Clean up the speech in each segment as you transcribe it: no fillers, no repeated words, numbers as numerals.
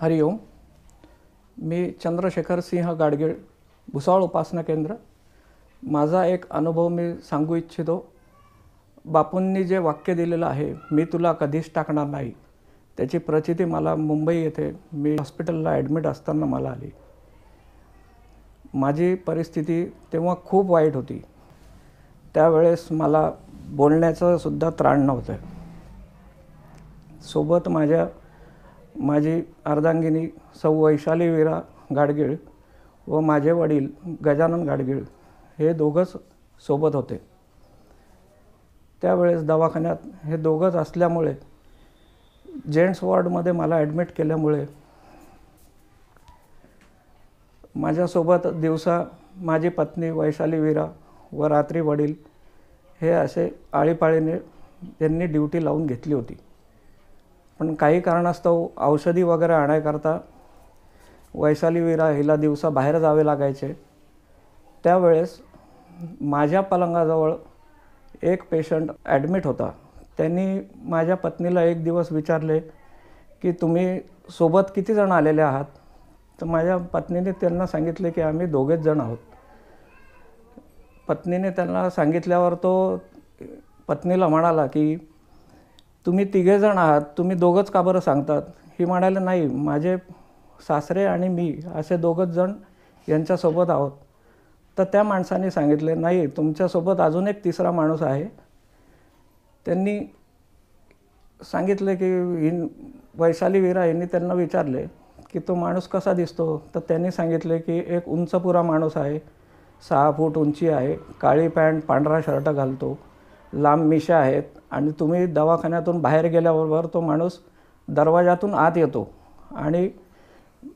हरिओम. मी चंद्रशेखर सिंह गाडगीळ, भुसावळ उपासना केंद्र. माझा एक अनुभव मी सांगू इच्छितो. बापूंनी जे वाक्य दिलेलं आहे, मी तुला कधीच टाकणार नाही, त्याची प्रचिती मला मुंबई येथे मी हॉस्पिटलला ॲडमिट असताना मला आली. माझी परिस्थिती तेव्हा खूप वाईट होती. त्यावेळेस मला बोलण्याचं सुद्धा त्राण नव्हतं. सोबत माझी अर्धांगिनी सौ वैशाली वीरा गाडगीळ व माझे वडील गजानन गाडगीळ हे दोघंच सोबत होते. त्यावेळेस दवाखान्यात हे दोघंच असल्यामुळे जेंट्स वॉर्डमध्ये मला ॲडमिट केल्यामुळे माझ्यासोबत दिवसा माझी पत्नी वैशाली वीरा व रात्री वडील हे असे आळीपाळीने त्यांनी ड्युटी लावून घेतली होती. पण काही कारणास्तव औषधी वगैरे आणायकरता वैशाली वीरा हिला दिवसा बाहेर जावे लागायचे. त्यावेळेस माझ्या पलंगाजवळ एक पेशंट ॲडमिट होता. त्यांनी माझ्या पत्नीला एक दिवस विचारले की तुम्ही सोबत किती जण आलेले आहात? तर माझ्या पत्नीने त्यांना सांगितले की आम्ही दोघेच जण आहोत. पत्नीने त्यांना सांगितल्यावर तो पत्नीला म्हणाला की तुम्ही तिघेजण आहात, तुम्ही दोघंच का बरं सांगतात? ही म्हणाले नाही, माझे सासरे आणि मी असे दोघंच जण यांच्यासोबत आहोत. तर त्या माणसाने सांगितले नाही, तुमच्यासोबत अजून एक तिसरा माणूस आहे. त्यांनी सांगितले की वैशाली वीरा यांनी त्यांना विचारले की तो माणूस कसा दिसतो? तर त्यांनी सांगितले की एक उंचपुरा माणूस आहे, 6 फूट उंची आहे, काळी पॅन्ट पांढरा शर्ट घालतो, लांब मिशा आहेत आणि तुम्ही दवाखान्यातून बाहेर गेल्याबरोबर तो माणूस दरवाजातून आत येतो आणि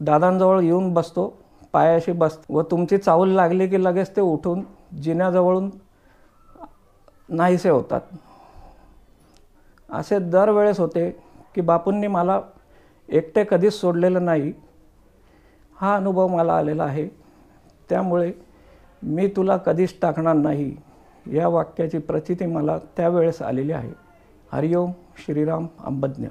दादांजवळ येऊन बसतो, पायाशी व तुमची चावल लागली की लगेच ते उठून जिन्याजवळून नाहीसे होतात. असे दरवेळेस होते की बापूंनी मला एकटे कधीच सोडलेलं नाही. हा अनुभव मला आलेला आहे. त्यामुळे मी तुला कधीच टाकणार नाही या वाक्याची प्रचिती मला त्यावेळेस आलेली आहे. हरिओम. श्रीराम अंबज्ञ.